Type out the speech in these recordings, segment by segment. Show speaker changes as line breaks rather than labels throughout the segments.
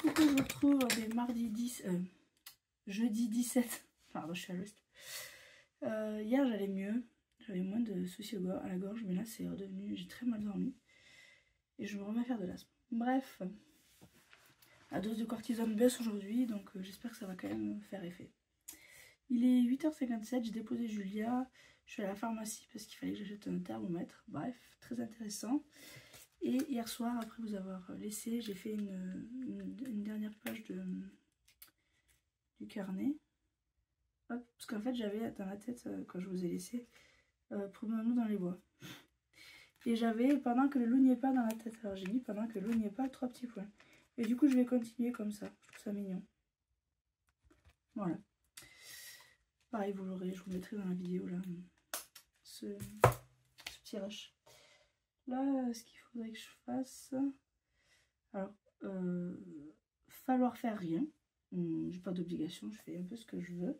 faut que je vous retrouve des mardis 10, jeudi 17. Pardon, je suis à l'ouest. Hier j'allais mieux, j'avais moins de soucis à la gorge, mais là c'est redevenu, j'ai très mal dormi. Et je me remets à faire de l'asthme. Bref, la dose de cortisone baisse aujourd'hui, donc j'espère que ça va quand même faire effet. Il est 8h57, j'ai déposé Julia, je suis à la pharmacie parce qu'il fallait que j'achète un thermomètre. Bref, très intéressant. Et hier soir, après vous avoir laissé, j'ai fait une dernière page du carnet. Hop, parce qu'en fait, j'avais dans la tête, quand je vous ai laissé, promenons-nous dans les bois. Et j'avais pendant que le loup n'y est pas dans la tête. Alors j'ai mis pendant que le loup n'y est pas 3 petits points. Et du coup, je vais continuer comme ça. Je trouve ça mignon. Voilà. Pareil, vous l'aurez, je vous mettrai dans la vidéo là, ce petit rush. Là, ce qu'il faudrait que je fasse. Alors, falloir faire rien. J'ai pas d'obligation, je fais un peu ce que je veux.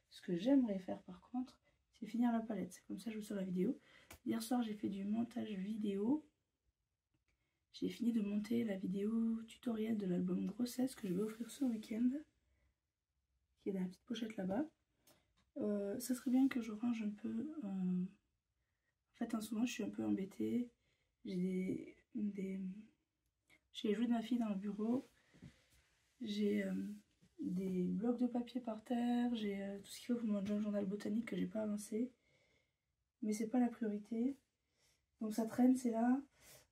Ce que j'aimerais faire par contre, c'est finir la palette. Comme ça, je vous sors la vidéo. Hier soir, j'ai fait du montage vidéo. J'ai fini de monter la vidéo tutoriel de l'album Grossesse que je vais offrir ce week-end. Qui est dans la petite pochette là-bas. Ça serait bien que je range un peu. En fait, en ce moment, je suis un peu embêtée. J'ai les jouets de ma fille dans le bureau. J'ai des blocs de papier par terre. J'ai tout ce qu'il faut pour mon journal botanique que j'ai pas avancé. Mais c'est pas la priorité. Donc ça traîne, c'est là.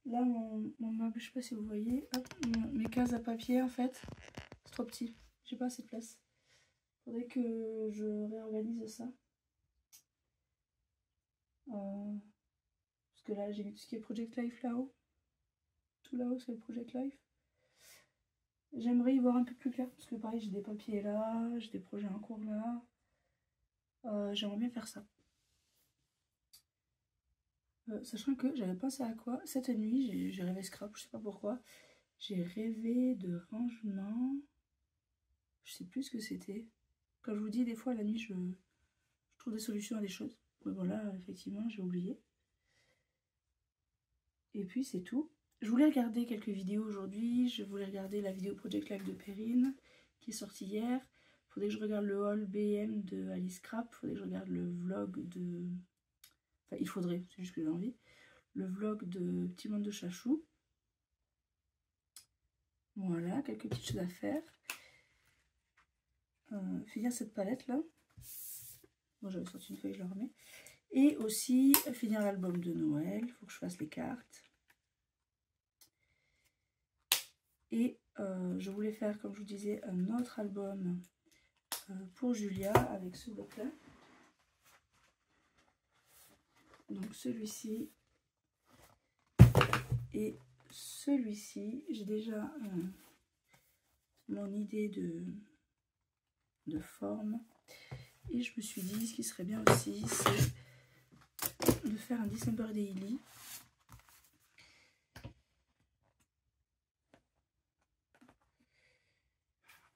Là, mon meuble, je sais pas si vous voyez. Hop, mes cases à papier, en fait, c'est trop petit. J'ai pas assez de place. Faudrait que je réorganise ça. Parce que là, j'ai mis tout ce qui est Project Life là-haut. Tout là-haut, c'est le Project Life. J'aimerais y voir un peu plus clair. Parce que pareil, j'ai des papiers là, j'ai des projets en cours là. J'aimerais bien faire ça. Sachant que j'avais pensé à quoi cette nuit, j'ai rêvé scrap, je sais pas pourquoi. J'ai rêvé de rangement. Je sais plus ce que c'était. Quand je vous dis, des fois la nuit, je trouve des solutions à des choses. Mais voilà, effectivement, j'ai oublié. Et puis c'est tout. Je voulais regarder quelques vidéos aujourd'hui. Je voulais regarder la vidéo Project Life de Perrine qui est sortie hier. Faudrait que je regarde le haul BM de Alice Scrap. Faudrait que je regarde le vlog de... Enfin, il faudrait, c'est juste que j'ai envie. Le vlog de Petit Monde de Chachou. Voilà, quelques petites choses à faire. Finir cette palette là. Bon, j'avais sorti une feuille, je la remets. Et aussi finir l'album de Noël. Il faut que je fasse les cartes. Et je voulais faire, comme je vous disais, un autre album pour Julia avec ce bloc là. Donc celui-ci et celui-ci. J'ai déjà mon idée de forme. Et je me suis dit, ce qui serait bien aussi, c'est de faire un December Daily.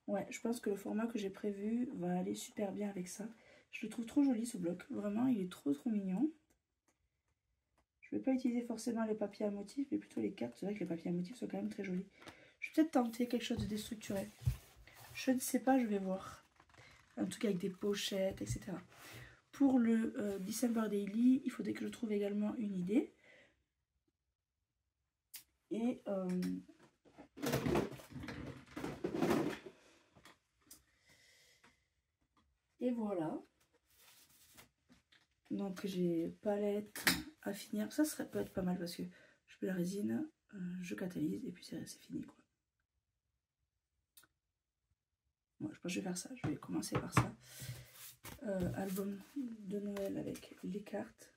Ouais, je pense que le format que j'ai prévu va aller super bien avec ça. Je le trouve trop joli ce bloc. Vraiment, il est trop mignon. Je ne vais pas utiliser forcément les papiers à motifs, mais plutôt les cartes. C'est vrai que les papiers à motifs sont quand même très jolis. Je vais peut-être tenter quelque chose de déstructuré. Je ne sais pas, je vais voir. Un truc avec des pochettes, etc. Pour le December Daily, il faudrait que je trouve également une idée. Et voilà. Donc j'ai palette à finir. Ça peut être pas mal parce que je mets la résine, je catalyse et puis c'est fini quoi. Bon, je pense que je vais faire ça. Je vais commencer par ça. Album de Noël avec les cartes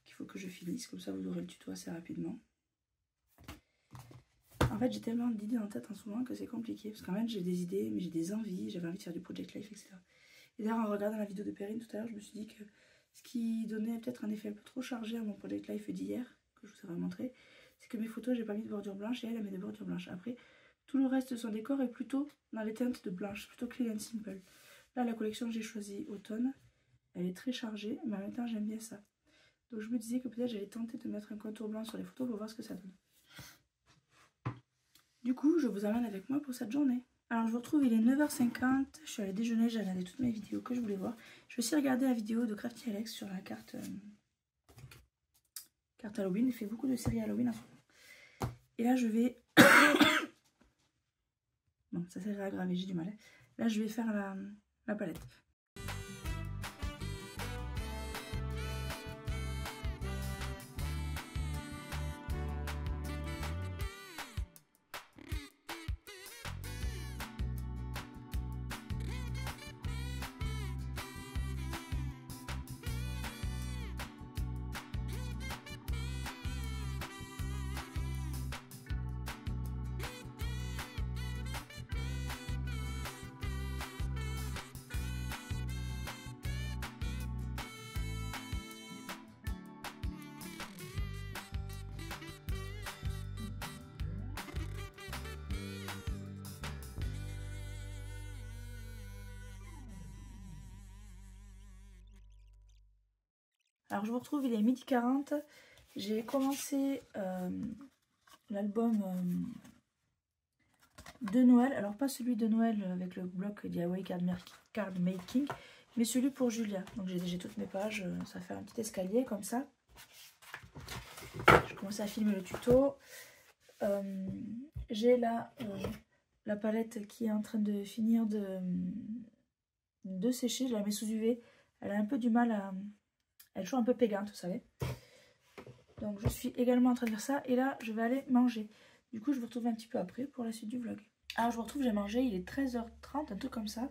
qu'il faut que je finisse. Comme ça vous aurez le tuto assez rapidement. En fait j'ai tellement d'idées en tête en ce moment que c'est compliqué. Parce qu'en fait j'ai des idées mais j'ai des envies. J'avais envie de faire du Project Life, etc. Et d'ailleurs en regardant la vidéo de Perrine tout à l'heure, je me suis dit que ce qui donnait peut-être un effet un peu trop chargé à mon Project Life d'hier, que je vous aurais montré, c'est que mes photos, j'ai pas mis de bordure blanche et elle met des bordures blanches. Après, tout le reste de son décor est plutôt dans les teintes de blanche, plutôt clean and simple. Là, la collection que j'ai choisie automne, elle est très chargée, mais en même temps, j'aime bien ça. Donc je me disais que peut-être j'allais tenter de mettre un contour blanc sur les photos pour voir ce que ça donne. Du coup, je vous emmène avec moi pour cette journée. Alors je vous retrouve, il est 9h50, je suis allée déjeuner, j'ai regardé toutes mes vidéos que je voulais voir. Je vais aussi regarder la vidéo de Crafty Alex sur la carte Halloween, il fait beaucoup de séries Halloween en ce moment. Et là je vais... Bon, ça s'est réaggravé, j'ai du mal. Là je vais faire la palette. Alors je vous retrouve, il est 12h40. J'ai commencé l'album de Noël. Alors pas celui de Noël avec le bloc DIY Card Making, mais celui pour Julia. Donc j'ai toutes mes pages, ça fait un petit escalier comme ça. Je commence à filmer le tuto. J'ai là la palette qui est en train de finir de sécher. Je la mets sous UV. Elle a un peu du mal à... Elle est toujours un peu pégante, vous savez. Donc je suis également en train de faire ça. Et là, je vais aller manger. Du coup, je vous retrouve un petit peu après pour la suite du vlog. Alors je vous retrouve, j'ai mangé. Il est 13h30, un truc comme ça.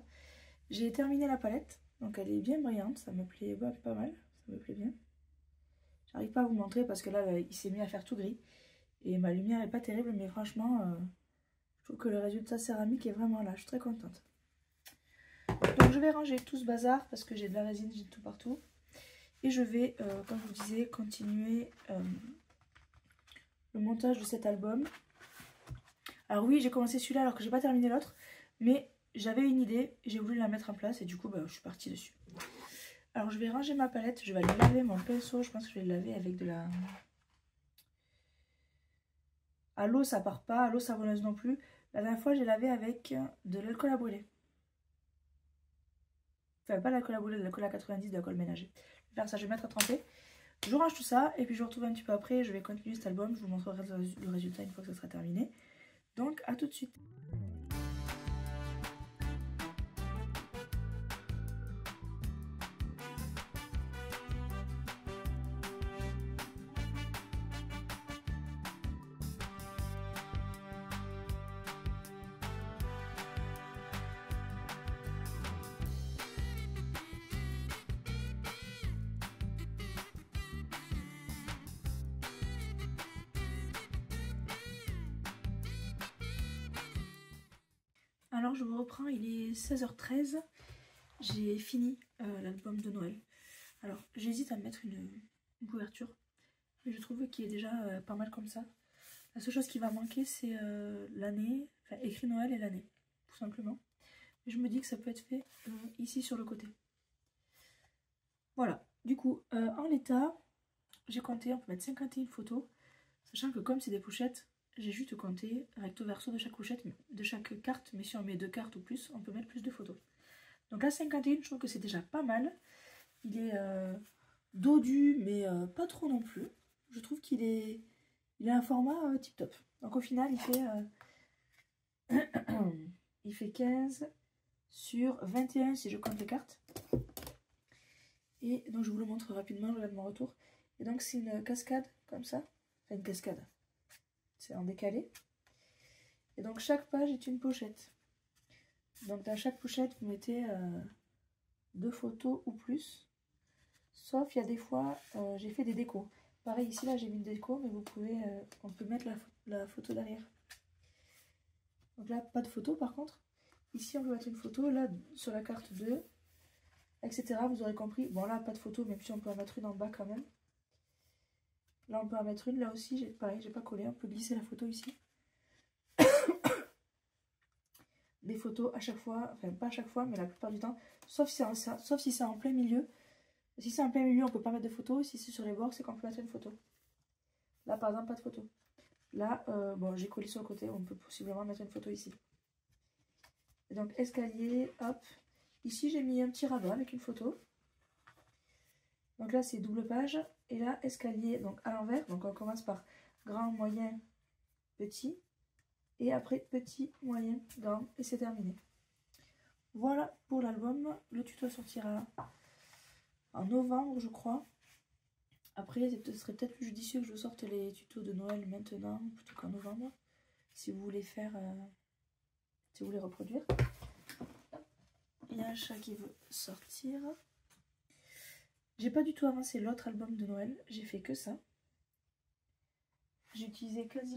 J'ai terminé la palette. Donc elle est bien brillante. Ça me plaît pas mal. Ça me plaît bien. J'arrive pas à vous montrer parce que là, il s'est mis à faire tout gris. Et ma lumière est pas terrible. Mais franchement, je trouve que le résultat céramique est vraiment là. Je suis très contente. Donc je vais ranger tout ce bazar parce que j'ai de la résine, j'ai tout partout. Et je vais, comme je vous disais, continuer le montage de cet album. Alors oui, j'ai commencé celui-là alors que j'ai pas terminé l'autre. Mais j'avais une idée, j'ai voulu la mettre en place et du coup, je suis partie dessus. Alors je vais ranger ma palette, je vais aller laver mon pinceau. Je pense que je vais le laver avec de la... À l'eau, ça part pas, à l'eau savonneuse non plus. La dernière fois, j'ai lavé avec de l'alcool à brûler. Enfin, pas l'alcool à brûler, de l'alcool à 90, de l'alcool ménager. Je vais faire ça, je vais mettre à tremper. Je range tout ça et puis je vous retrouve un petit peu après. Je vais continuer cet album, je vous montrerai le résultat une fois que ça sera terminé. Donc à tout de suite. Alors je vous reprends, il est 16h13. J'ai fini l'album de Noël. Alors j'hésite à mettre une couverture. Mais je trouve qu'il est déjà pas mal comme ça. La seule chose qui va manquer c'est l'année, enfin écrit Noël et l'année, tout simplement. Et je me dis que ça peut être fait ici sur le côté. Voilà, du coup en l'état, j'ai compté, on peut mettre 51 photos. Sachant que comme c'est des pochettes, j'ai juste compté recto verso de chaque pochette, de chaque carte. Mais si on met 2 cartes ou plus, on peut mettre plus de photos. Donc là 51, je trouve que c'est déjà pas mal. Il est dodu, mais pas trop non plus. Je trouve qu'il a un format tip top. Donc au final, il fait 15 sur 21 si je compte les cartes. Et donc je vous le montre rapidement, je regarde mon retour. Et donc c'est une cascade comme ça. Enfin une cascade. C'est en décalé. Et donc chaque page est une pochette. Donc dans chaque pochette, vous mettez 2 photos ou plus. Sauf il y a des fois, j'ai fait des décos. Pareil ici, là j'ai mis une déco, mais vous pouvez, on peut mettre la photo derrière. Donc là, pas de photo par contre. Ici, on peut mettre une photo, là, sur la carte 2, etc. Vous aurez compris. Bon là, pas de photo, même si on peut en mettre une en bas quand même. Là, on peut en mettre une. Là aussi, pareil, j'ai pas collé. On peut glisser la photo ici. Des photos à chaque fois, enfin pas à chaque fois, mais la plupart du temps. Sauf si c'est en plein milieu. Si c'est en plein milieu, on peut pas mettre de photo. Si c'est sur les bords, c'est qu'on peut mettre une photo. Là, par exemple, pas de photo. Là, bon, j'ai collé sur le côté, on peut possiblement mettre une photo ici. Et donc escalier, hop. Ici j'ai mis un petit rabat avec une photo. Donc là c'est double page. Et là escalier, donc à l'envers. Donc on commence par grand, moyen, petit. Et après petit, moyen, grand. Et c'est terminé. Voilà pour l'album. Le tuto sortira en novembre je crois. Après ce serait peut-être plus judicieux que je sorte les tutos de Noël maintenant plutôt qu'en novembre. Si vous voulez faire... si vous voulez reproduire. Il y a un chat qui veut sortir. J'ai pas du tout avancé l'autre album de Noël. J'ai fait que ça. J'ai utilisé quasi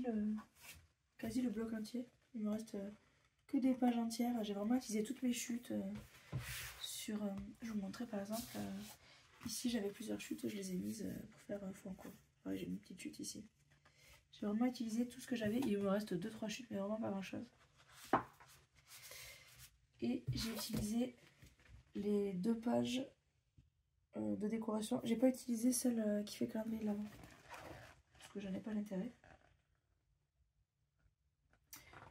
le bloc entier. Il me reste que des pages entières. J'ai vraiment utilisé toutes mes chutes sur... je vous montrais par exemple. Ici j'avais plusieurs chutes. Je les ai mises pour faire un fond court. Ouais, j'ai une petite chute ici. J'ai vraiment utilisé tout ce que j'avais. Il me reste 2-3 chutes mais vraiment pas grand chose. Et j'ai utilisé les 2 pages de décoration. J'ai pas utilisé celle qui fait calendrier de l'avant. Parce que j'en ai pas l'intérêt.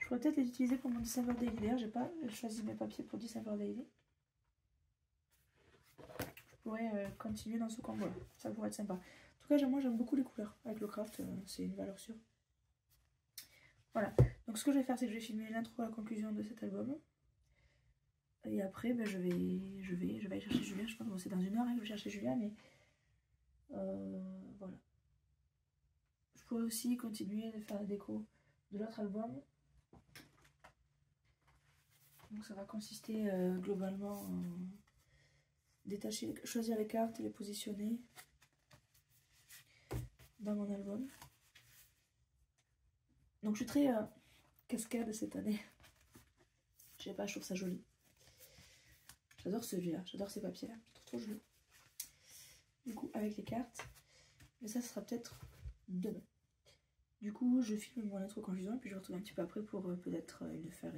Je pourrais peut-être les utiliser pour mon December Daily. D'ailleurs, j'ai pas choisi mes papiers pour December Daily. Je pourrais continuer dans ce combo là. Ça pourrait être sympa. En tout cas, moi j'aime beaucoup les couleurs. Avec le craft, c'est une valeur sûre. Voilà. Donc ce que je vais faire, c'est que je vais filmer l'intro à la conclusion de cet album. Et après, ben, je vais aller chercher Julien. Je pense que c'est dans 1 heure que je vais chercher Julien, mais voilà. Je pourrais aussi continuer de faire la déco de l'autre album. Donc ça va consister globalement en détacher, choisir les cartes et les positionner dans mon album. Donc je suis très cascade cette année. Je sais pas, je trouve ça joli. J'adore celui-là, j'adore ces papiers-là, je trouve trop joli. Du coup, avec les cartes, mais ça sera peut-être demain. Du coup, je filme mon intro conclusion et puis je vous retrouve un petit peu après pour peut-être faire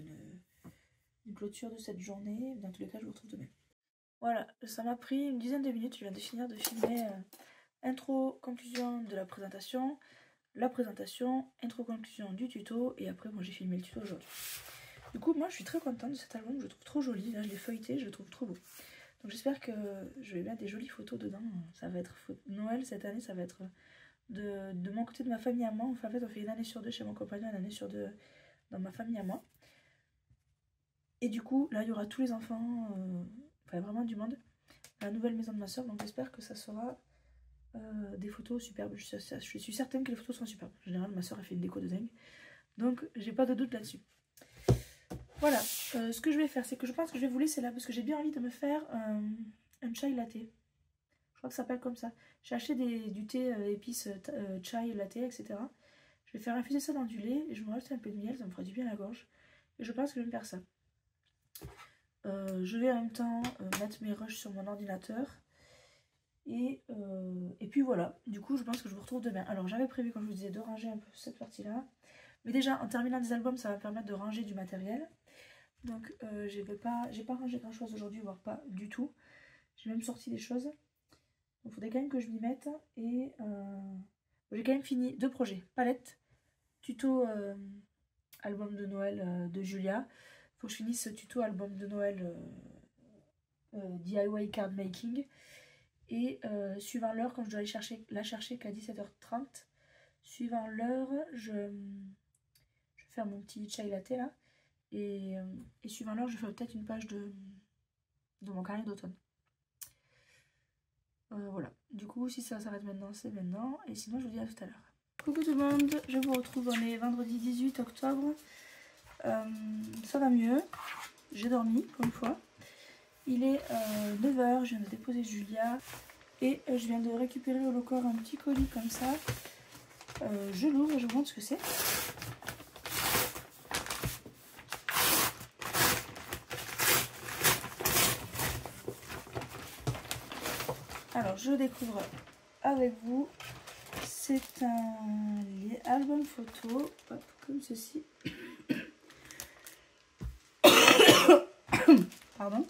une clôture de cette journée. Dans tous les cas, je vous retrouve demain. Voilà, ça m'a pris une dizaine de minutes. Je viens de finir de filmer intro, conclusion de la présentation, intro, conclusion du tuto et après, moi j'ai filmé le tuto aujourd'hui. Du coup, moi je suis très contente de cet album, je le trouve trop joli. Là, je l'ai feuilleté, je le trouve trop beau. Donc j'espère que je vais mettre des jolies photos dedans. Ça va être Noël cette année, ça va être de mon côté de ma famille à moi. Enfin, en fait, on fait 1 année sur 2 chez mon compagnon, 1 année sur 2 dans ma famille à moi. Et du coup, là, il y aura tous les enfants, enfin vraiment du monde, à la nouvelle maison de ma soeur. Donc j'espère que ça sera des photos superbes. Je suis certaine que les photos seront superbes. En général, ma soeur a fait une déco de dingue. Donc j'ai pas de doute là-dessus. Voilà, ce que je vais faire, c'est que je pense que je vais vous laisser là parce que j'ai bien envie de me faire un chai latte. Je crois que ça s'appelle comme ça. J'ai acheté du thé épices chai latte, etc. Je vais faire infuser ça dans du lait et je vais me rajouter un peu de miel, ça me fera du bien à la gorge. Et je pense que je vais me faire ça. Je vais en même temps mettre mes rushs sur mon ordinateur. Et puis voilà, du coup je pense que je vous retrouve demain. Alors j'avais prévu, comme je vous disais, de ranger un peu cette partie-là. Mais déjà, en terminant des albums, ça va me permettre de ranger du matériel. Donc j'ai pas rangé grand chose aujourd'hui, voire pas du tout. J'ai même sorti des choses. Donc il faudrait quand même que je m'y mette. Et j'ai quand même fini 2 projets. Palette, tuto album de Noël de Julia. Il faut que je finisse ce tuto album de Noël DIY card making. Et suivant l'heure, quand je dois aller la chercher qu'à 17h30, suivant l'heure, je vais faire mon petit chai latte là. Et suivant l'heure, je ferai peut-être une page de mon carnet d'automne. Voilà. Du coup, si ça s'arrête maintenant, c'est maintenant. Et sinon, je vous dis à tout à l'heure. Coucou tout le monde, je vous retrouve. On est vendredi 18 octobre. Ça va mieux. J'ai dormi, pour une fois. Il est 9h, je viens de déposer Julia. Et je viens de récupérer au Locor un petit colis comme ça. Je l'ouvre et je vous montre ce que c'est. Alors je découvre avec vous. C'est un album photo, hop, comme ceci. Pardon.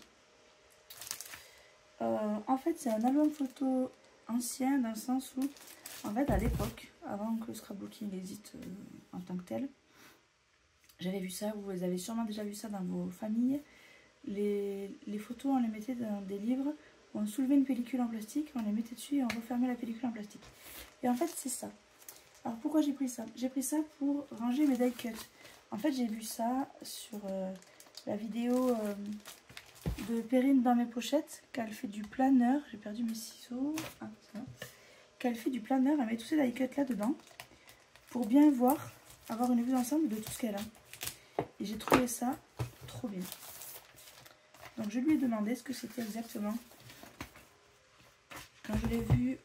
En fait, c'est un album photo ancien dans le sens où, en fait, à l'époque, avant que Scrapbooking existe en tant que tel, j'avais vu ça, vous avez sûrement déjà vu ça dans vos familles. Les photos, on les mettait dans des livres où on soulevait une pellicule en plastique, on les mettait dessus et on refermait la pellicule en plastique. Et en fait, c'est ça. Alors pourquoi j'ai pris ça? J'ai pris ça pour ranger mes die cuts. En fait, j'ai vu ça sur la vidéo de Perrine dans mes pochettes, qu'elle fait du planeur. J'ai perdu mes ciseaux. Ah, ça va. Qu'elle fait du planeur, elle met tous ces die cuts là dedans pour bien voir, avoir une vue d'ensemble de tout ce qu'elle a. Et j'ai trouvé ça trop bien. Donc je lui ai demandé ce que c'était exactement. Quand je l'ai vu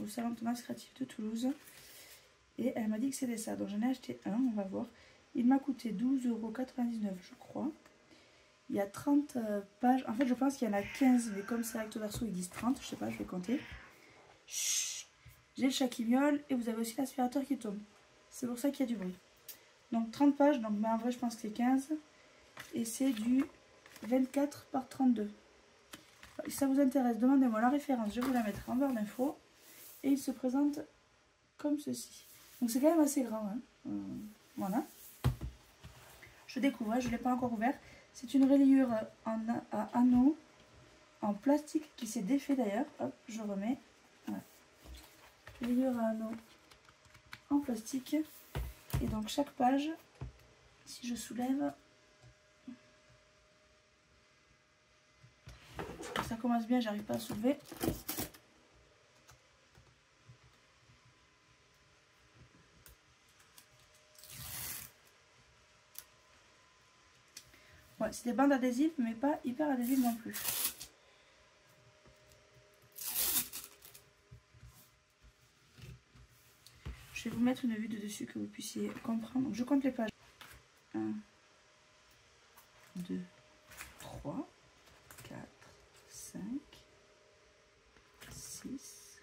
au salon Thomas Créatif de Toulouse. Et elle m'a dit que c'était ça. Donc j'en ai acheté un, on va voir. Il m'a coûté 12,99 € je crois. Il y a 30 pages. En fait je pense qu'il y en a 15. Mais comme c'est recto verso ils disent 30. Je sais pas, je vais compter. J'ai le chat qui miaule. Et vous avez aussi l'aspirateur qui tombe. C'est pour ça qu'il y a du bruit. Donc 30 pages. Donc mais en vrai je pense que c'est 15. Et c'est du 24 par 32. Si ça vous intéresse, demandez-moi la référence. Je vais vous la mettre en barre d'infos. Et il se présente comme ceci. Donc c'est quand même assez grand. Hein. Voilà. Je découvre, hein, je ne l'ai pas encore ouvert. C'est une reliure à anneaux en plastique qui s'est défait d'ailleurs. Hop, je remets. Voilà. Reliure à anneaux en plastique. Et donc chaque page, si je soulève, ça commence bien, j'arrive pas à soulever. Ouais, c'est des bandes adhésives, mais pas hyper adhésives non plus. Je vais vous mettre une vue de dessus que vous puissiez comprendre. Donc, je compte les pages. 1, 2, 3, 4, 5, 6,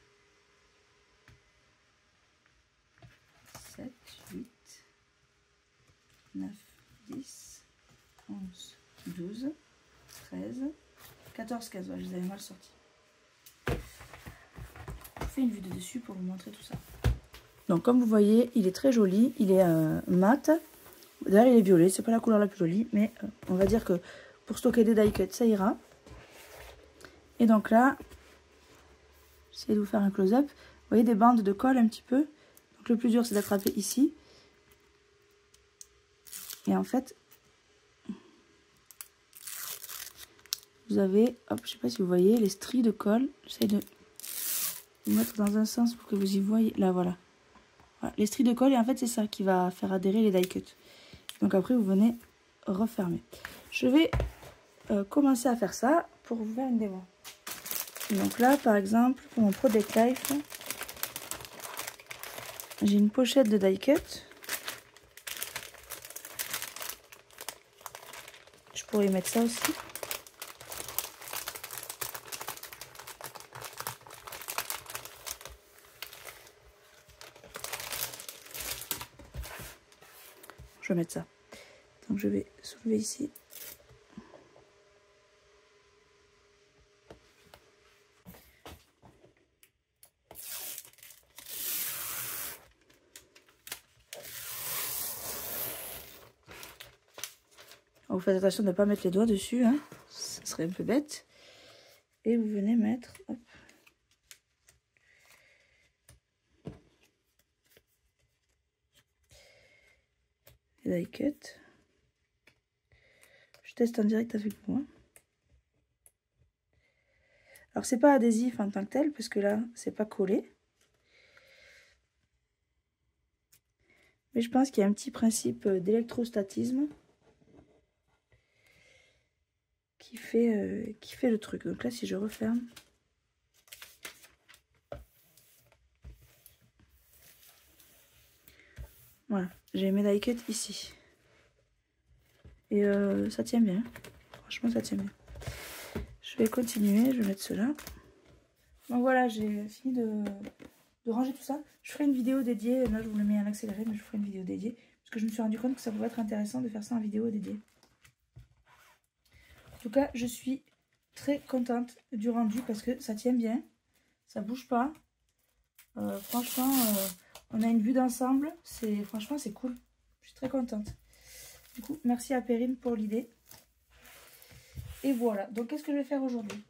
7, 8, 9, 10, 11, 12, 13, 14, 15. Ouais, je les avais mal sortis. Je fais une vue de dessus pour vous montrer tout ça. Donc comme vous voyez, il est très joli. Il est mat. D'ailleurs, il est violet. C'est pas la couleur la plus jolie, mais on va dire que pour stocker des die cuts, ça ira. Et donc là, j'essaie de vous faire un close-up. Vous voyez des bandes de colle un petit peu. Donc le plus dur, c'est d'attraper ici. Et en fait, vous avez, hop, je sais pas si vous voyez, les stries de colle. J'essaie de vous mettre dans un sens pour que vous y voyez. Là, voilà. Voilà, les stries de colle. Et en fait, c'est ça qui va faire adhérer les die cuts. Donc après, vous venez refermer. Je vais commencer à faire ça pour vous faire une démo. Donc là, par exemple, pour mon Project Life, j'ai une pochette de die cut. Je pourrais y mettre ça aussi. Je vais mettre ça. Donc je vais soulever ici. Vous faites attention de ne pas mettre les doigts dessus, hein. Ça serait un peu bête. Et vous venez mettre, hop, les die cut. Je teste en direct avec moi. Alors c'est pas adhésif en tant que tel, parce que là, c'est pas collé. Mais je pense qu'il y a un petit principe d'électrostatisme qui fait le truc. Donc là, si je referme, voilà, j'ai mes die cuts ici. Et ça tient bien. Franchement, ça tient bien. Je vais continuer, je vais mettre cela. Donc voilà, j'ai fini de ranger tout ça. Je ferai une vidéo dédiée. Là, je vous le mets en accéléré, mais je ferai une vidéo dédiée. Parce que je me suis rendu compte que ça pourrait être intéressant de faire ça en vidéo dédiée. En tout cas, je suis très contente du rendu parce que ça tient bien. Ça bouge pas. Franchement, on a une vue d'ensemble. Franchement, c'est cool. Je suis très contente. Du coup, merci à Perrine pour l'idée. Et voilà. Donc, qu'est-ce que je vais faire aujourd'hui?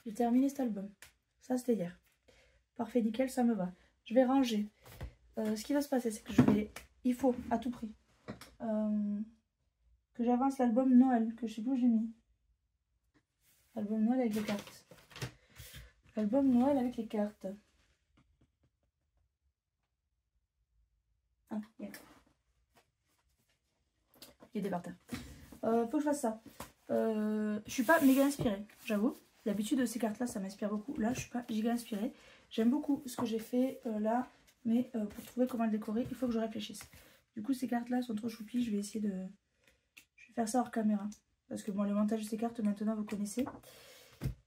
J'ai terminé cet album. Ça, c'était hier. Parfait, nickel, ça me va. Je vais ranger. Ce qui va se passer, c'est que il faut, à tout prix, que j'avance l'album Noël, que je sais plus où j'ai mis. Album Noël avec les cartes. Album Noël avec les cartes. Ah, yeah. Il est par terre. Faut que je fasse ça. Je suis pas méga inspirée, j'avoue. D'habitude, ces cartes-là, ça m'inspire beaucoup. Là, je suis pas giga inspirée. J'aime beaucoup ce que j'ai fait là, mais pour trouver comment le décorer, il faut que je réfléchisse. Du coup, ces cartes-là sont trop choupies. Je vais essayer de... Je vais faire ça hors caméra. Parce que bon, le montage de ces cartes, maintenant, vous connaissez.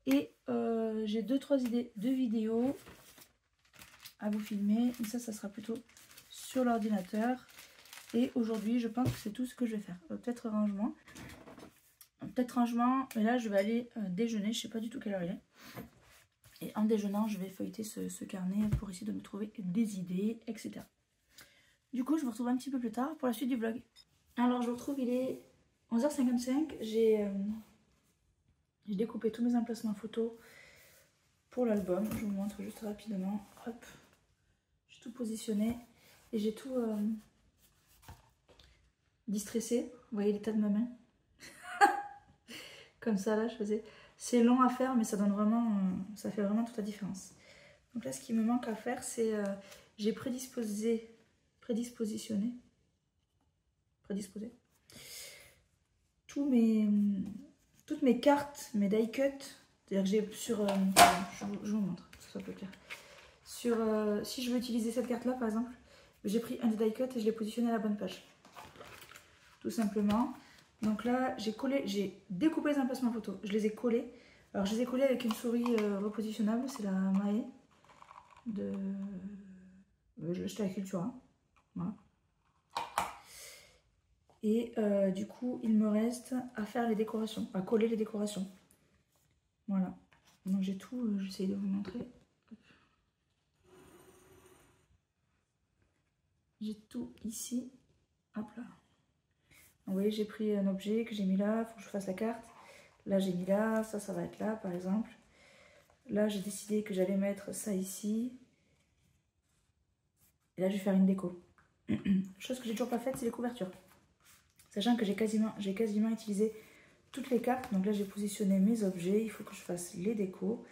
Et j'ai 2-3 idées de vidéos à vous filmer. Et ça sera plutôt sur l'ordinateur. Et aujourd'hui, je pense que c'est tout ce que je vais faire. Peut-être rangement. Peut-être rangement. Mais là, je vais aller déjeuner. Je ne sais pas du tout quelle heure il est. Et en déjeunant, je vais feuilleter ce carnet pour essayer de me trouver des idées, etc. Du coup, je vous retrouve un petit peu plus tard pour la suite du vlog. Alors, je vous retrouve, il est 11h55. J'ai découpé tous mes emplacements photos pour l'album. Je vous montre juste rapidement. Hop. J'ai tout positionné et j'ai tout distressé. Vous voyez l'état de ma main? Comme ça, là, je faisais... C'est long à faire, mais ça donne vraiment... ça fait vraiment toute la différence. Donc là, ce qui me manque à faire, c'est... j'ai prédisposé toutes mes cartes, mes die cut. C'est-à-dire que j'ai sur... je vous montre, que ce soit plus clair. Si je veux utiliser cette carte-là, par exemple, j'ai pris un des die cut et je l'ai positionné à la bonne page. Tout simplement. Donc là, j'ai découpé les emplacements photos. Je les ai collés. Alors, je les ai collés avec une souris repositionnable. C'est la Mae de... je l'ai acheté à Cultura. Voilà. Et du coup, il me reste à faire les décorations, à coller les décorations. Voilà. Donc j'ai tout, j'essaie de vous montrer. J'ai tout ici. Hop là. Vous voyez, j'ai pris un objet que j'ai mis là, il faut que je fasse la carte. Là, j'ai mis là, ça va être là, par exemple. Là, j'ai décidé que j'allais mettre ça ici. Et là, je vais faire une déco. Chose que j'ai toujours pas faite, c'est les couvertures. Sachant que j'ai quasiment utilisé toutes les cartes. Donc là, j'ai positionné mes objets. Il faut que je fasse les décos.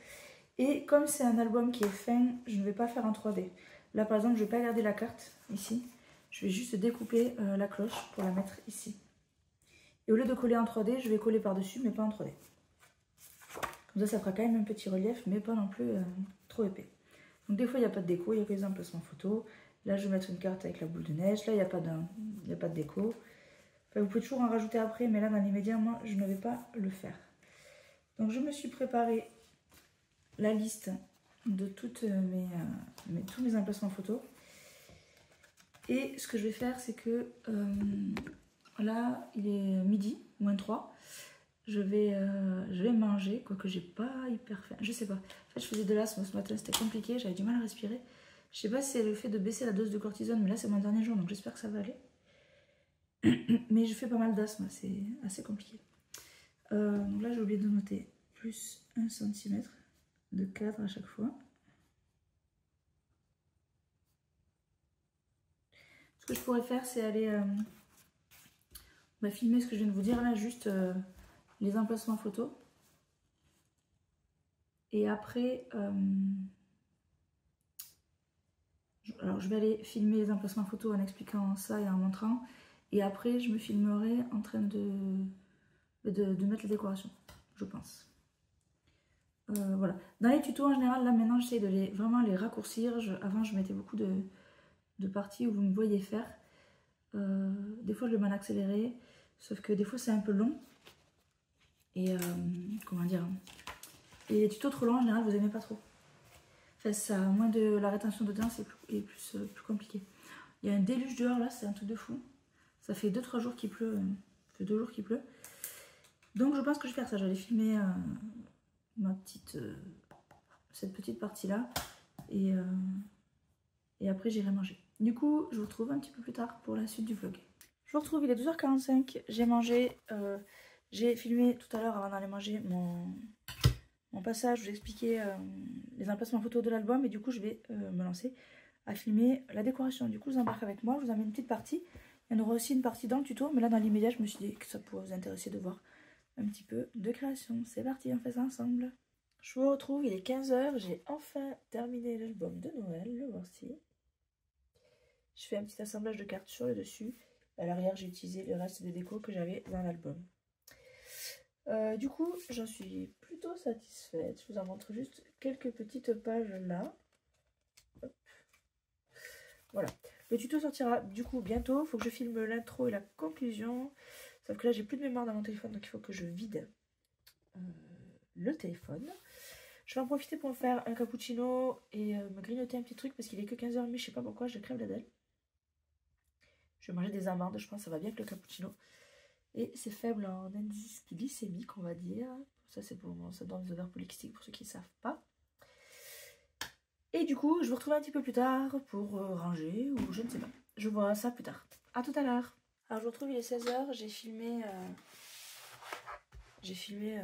Et comme c'est un album qui est fin, je ne vais pas faire en 3D. Là, par exemple, je ne vais pas garder la carte ici. Je vais juste découper la cloche pour la mettre ici. Et au lieu de coller en 3D, je vais coller par-dessus, mais pas en 3D. Comme ça, ça fera quand même un petit relief, mais pas non plus trop épais. Donc des fois, il n'y a pas de déco, il y a que les emplacements photos. Là, je vais mettre une carte avec la boule de neige. Là, il n'y a pas de déco. Enfin, vous pouvez toujours en rajouter après, mais là, dans l'immédiat, moi, je ne vais pas le faire. Donc, je me suis préparé la liste de toutes tous mes emplacements photos. Et ce que je vais faire, c'est que là, il est midi, moins 3. Je vais manger, quoique j'ai pas hyper faim. Je sais pas. En fait, je faisais de l'asthme ce matin, c'était compliqué, j'avais du mal à respirer. Je sais pas si c'est le fait de baisser la dose de cortisone, mais là, c'est mon dernier jour, donc j'espère que ça va aller. Mais je fais pas mal d'asthme, c'est assez compliqué. Donc là, j'ai oublié de noter plus 1 cm de cadre à chaque fois. Ce que je pourrais faire, c'est aller filmer ce que je viens de vous dire là, juste les emplacements photos. Et après, alors je vais aller filmer les emplacements photos en expliquant ça et en montrant. Et après, je me filmerai en train de mettre les décorations, je pense. Voilà. Dans les tutos en général, là maintenant, j'essaie de vraiment les raccourcir. Avant, je mettais beaucoup de parties où vous me voyez faire. Des fois, je le mets en accéléré. Sauf que des fois, c'est un peu long. Et comment dire, et les tutos trop longs, en général, vous n'aimez pas trop. Enfin, ça, moins de la rétention dedans, c'est plus compliqué. Il y a un déluge dehors, là, c'est un truc de fou. Ça fait 2-3 jours qu'il pleut. Ça fait 2 jours qu'il pleut. Donc, je pense que je vais faire ça. J'allais filmer ma petite cette petite partie-là. Et après, j'irai manger. Du coup, je vous retrouve un petit peu plus tard pour la suite du vlog. Je vous retrouve, il est 12h45. J'ai mangé. J'ai filmé tout à l'heure avant d'aller manger mon passage. Je vous ai expliqué les emplacements photos de l'album. Et du coup, je vais me lancer à filmer la décoration. Du coup, je vous embarque avec moi. Je vous amène une petite partie. Il y en aura aussi une partie dans le tuto. Mais là, dans l'immédiat, je me suis dit que ça pourrait vous intéresser de voir un petit peu de création. C'est parti, on fait ça ensemble. Je vous retrouve, il est 15h. J'ai enfin terminé l'album de Noël. Le voici. Je fais un petit assemblage de cartes sur le dessus. À l'arrière, j'ai utilisé le reste des décos que j'avais dans l'album. Du coup, j'en suis plutôt satisfaite. Je vous en montre juste quelques petites pages là. Hop. Voilà. Le tuto sortira du coup bientôt. Il faut que je filme l'intro et la conclusion. Sauf que là, j'ai plus de mémoire dans mon téléphone, donc il faut que je vide le téléphone. Je vais en profiter pour me faire un cappuccino et me grignoter un petit truc parce qu'il est que 15h30. Je sais pas pourquoi, je crève la dalle. Je vais manger des amandes, je pense que ça va bien avec le cappuccino. Et c'est faible en indice glycémique, on va dire. Ça, c'est pour ça donne des odeurs polykystiques pour ceux qui ne savent pas. Et du coup, je vous retrouve un petit peu plus tard pour ranger ou je ne sais pas. Je vous vois ça plus tard. A tout à l'heure. Alors, je vous retrouve, il est 16h. J'ai filmé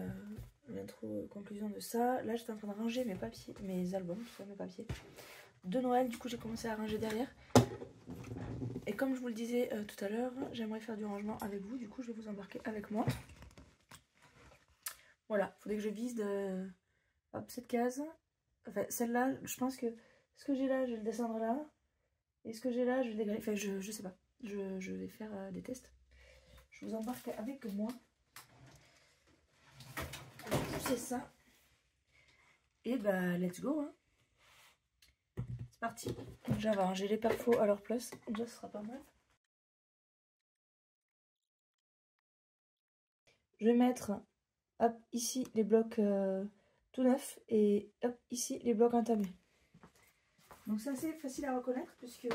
l'intro conclusion de ça. Là, j'étais en train de ranger mes papiers, mes albums, tout ça, mes papiers de Noël. Du coup, j'ai commencé à ranger derrière. Et comme je vous le disais tout à l'heure, j'aimerais faire du rangement avec vous. Du coup, je vais vous embarquer avec moi. Voilà, il faudrait que je vise hop, cette case. Enfin, celle-là, je pense que ce que j'ai là, je vais le descendre là. Et ce que j'ai là, je vais le dégrader. Enfin, je sais pas. Je vais faire des tests. Je vous embarque avec moi. C'est ça. Et bah, let's go. Hein. C'est parti. Déjà, on va ranger les perfos à leur place. Déjà, ce sera pas mal. Je vais mettre hop, ici les blocs tout neufs et hop, ici les blocs entamés. Donc c'est assez facile à reconnaître puisque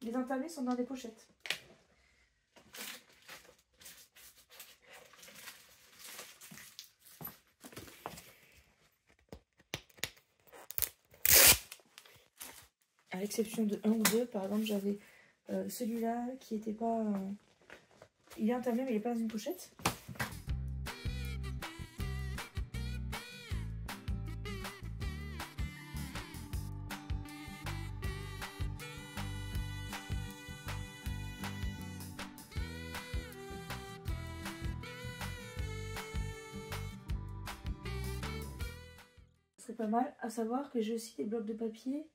les entamés sont dans des pochettes. À l'exception de un ou deux, par exemple j'avais celui-là qui était pas... il est entamé mais il n'est pas dans une pochette. Ce serait pas mal, à savoir que j'ai aussi des blocs de papier,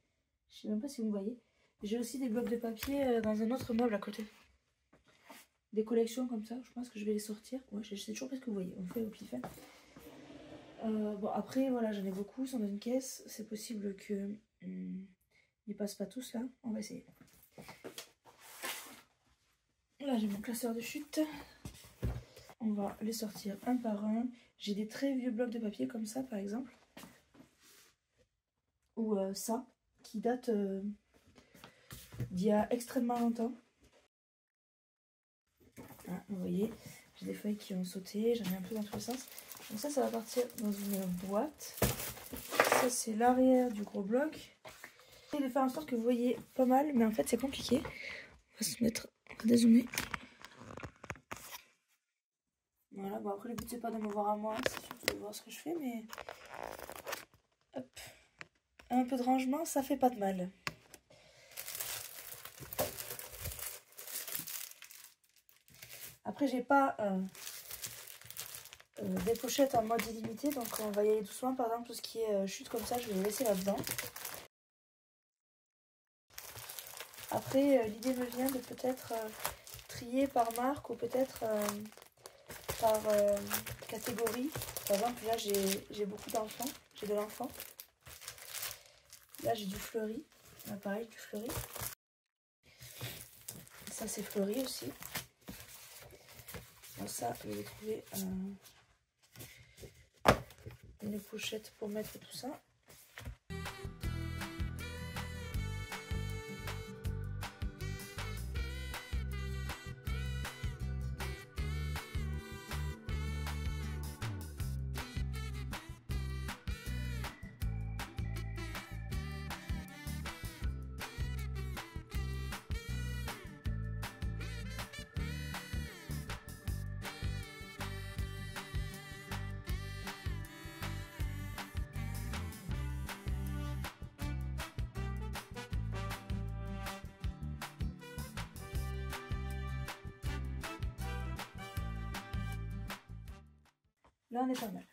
je sais même pas si vous voyez, j'ai aussi des blocs de papier dans un autre meuble à côté. Des collections comme ça, je pense que je vais les sortir. Ouais, je sais toujours pas ce que vous voyez, on fait au pif. Bon, après, voilà, j'en ai beaucoup, ils sont dans une caisse. C'est possible que ils passent pas tous là. On va essayer. Là, j'ai mon classeur de chute. On va les sortir un par un. J'ai des très vieux blocs de papier comme ça, par exemple. Ou ça, qui date d'il y a extrêmement longtemps. Ah, vous voyez, j'ai des feuilles qui ont sauté, j'en ai un peu dans tous les sens. Donc ça va partir dans une boîte. Ça, c'est l'arrière du gros bloc. J'essaie de faire en sorte que vous voyez pas mal, mais en fait, c'est compliqué. On va se mettre, on va dézoomer. Voilà, bon après, le but, c'est pas de me voir à moi, c'est surtout de voir ce que je fais, mais... Hop. Un peu de rangement, ça fait pas de mal. Après, j'ai pas des pochettes en mode illimité, donc on va y aller doucement. Par exemple, tout ce qui est chute comme ça, je vais les laisser là-dedans. Après, l'idée me vient de peut-être trier par marque ou peut-être par catégorie. Par exemple, là, j'ai beaucoup d'enfants. J'ai de l'enfant. Là, j'ai du fleuri. Là, pareil, du fleuri. Ça, c'est fleuri aussi. Donc ça, je vais trouver une pochette pour mettre tout ça. Là, on est pas mal.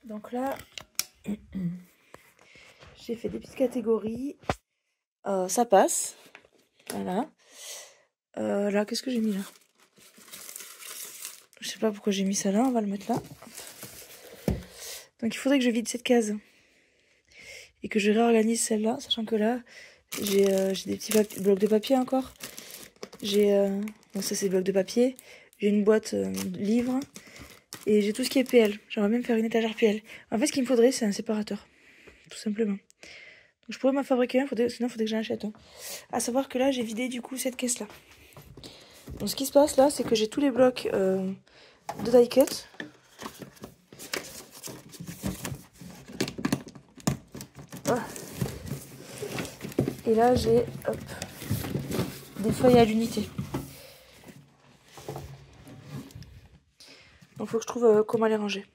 Donc là, j'ai fait des petites catégories. Ça passe. Voilà. Là, qu'est-ce que j'ai mis là? Je sais pas pourquoi j'ai mis ça là. On va le mettre là. Donc il faudrait que je vide cette case. Et que je réorganise celle-là. Sachant que là, j'ai des petits blocs de papier encore. Bon, ça c'est blocs de papier. J'ai une boîte livres. Et j'ai tout ce qui est PL. J'aimerais même faire une étagère PL. En fait, ce qu'il me faudrait, c'est un séparateur. Tout simplement. Donc je pourrais m'en fabriquer un, sinon il faudrait que j'en achète un. À savoir que là, j'ai vidé du coup cette caisse-là. Donc ce qui se passe là, c'est que j'ai tous les blocs de die cut. Voilà. Et là, j'ai des feuilles à l'unité. Donc il faut que je trouve comment les ranger.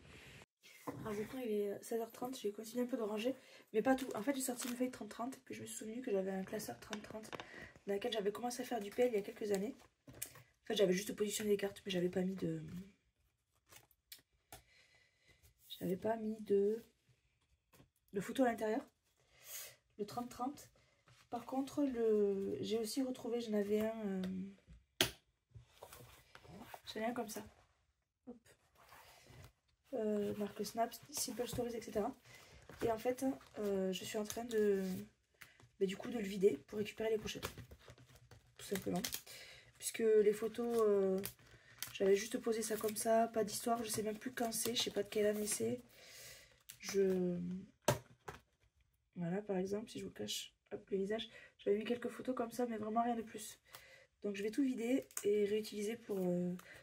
Alors maintenant il est 16h30, j'ai continué un peu de ranger, mais pas tout. En fait j'ai sorti une feuille 30-30, puis je me suis souvenu que j'avais un classeur 30-30 dans lequel j'avais commencé à faire du PL il y a quelques années. En fait j'avais juste positionné les cartes, mais j'avais pas mis de... photo à l'intérieur. Le 30-30. Par contre, j'ai aussi retrouvé, j'en avais un... J'en ai un comme ça. Hop. Marque Snap, Simple Stories, etc. Et en fait, je suis en train de... du coup, de le vider pour récupérer les pochettes. Tout simplement. Puisque les photos, j'avais juste posé ça comme ça, pas d'histoire, je sais même plus quand c'est, je sais pas de quelle année c'est. Voilà, par exemple, si je vous cache hop, le visage, j'avais mis quelques photos comme ça, mais vraiment rien de plus. Donc je vais tout vider et réutiliser pour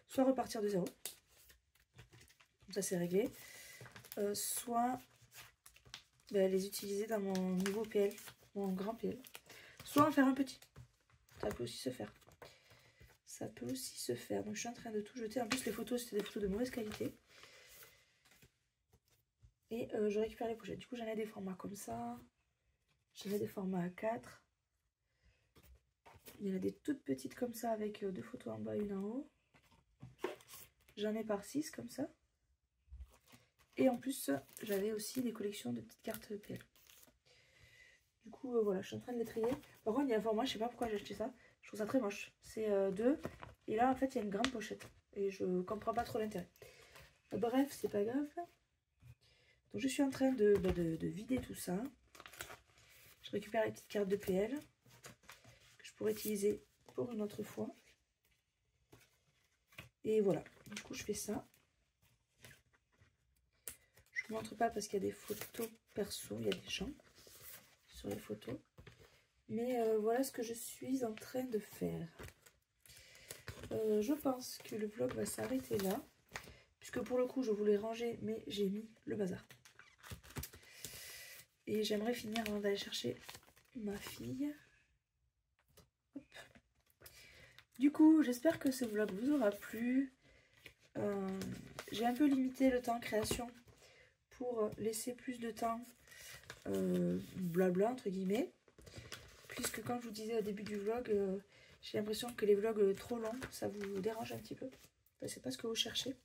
soit repartir de zéro, comme ça c'est réglé, soit les utiliser dans mon nouveau PL, mon grand PL, soit en faire un petit. Ça peut aussi se faire. Ça peut aussi se faire. Donc je suis en train de tout jeter. En plus les photos c'était des photos de mauvaise qualité. Et je récupère les pochettes. Du coup j'en ai des formats comme ça. J'en ai des formats A4. Il y en a des toutes petites comme ça avec 2 photos en bas et une en haut. J'en ai par 6 comme ça. Et en plus j'avais aussi des collections de petites cartes PL. Du coup voilà, je suis en train de les trier. Par contre il y a un format, je sais pas pourquoi j'ai acheté ça. Je trouve ça très moche. C'est 2. Et là en fait il y a une grande pochette. Et je comprends pas trop l'intérêt. Bref, c'est pas grave. Donc je suis en train de vider tout ça. Je récupère les petites cartes de PL que je pourrais utiliser pour une autre fois. Et voilà, du coup je fais ça. Je ne vous montre pas parce qu'il y a des photos perso, il y a des gens sur les photos. Mais voilà ce que je suis en train de faire. Je pense que le vlog va s'arrêter là. Puisque pour le coup je voulais ranger mais j'ai mis le bazar. Et j'aimerais finir avant d'aller chercher ma fille. Hop. Du coup j'espère que ce vlog vous aura plu. J'ai un peu limité le temps création pour laisser plus de temps blabla entre guillemets. Puisque comme je vous disais au début du vlog, j'ai l'impression que les vlogs trop longs ça vous dérange un petit peu. Enfin, c'est pas ce que vous cherchez.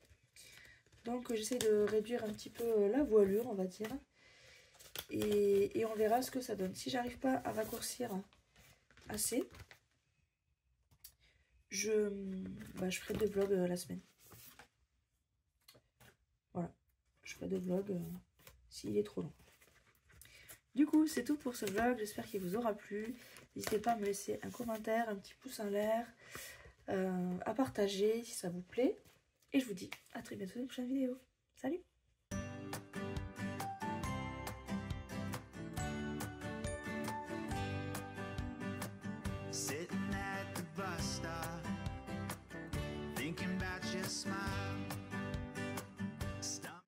Donc j'essaie de réduire un petit peu la voilure on va dire. Et on verra ce que ça donne. Si j'arrive pas à raccourcir assez, je ferai 2 vlogs la semaine. Voilà, je ferai 2 vlogs s'il est trop long. Du coup, c'est tout pour ce vlog. J'espère qu'il vous aura plu. N'hésitez pas à me laisser un commentaire, un petit pouce en l'air, à partager si ça vous plaît. Et je vous dis à très bientôt dans une prochaine vidéo. Salut!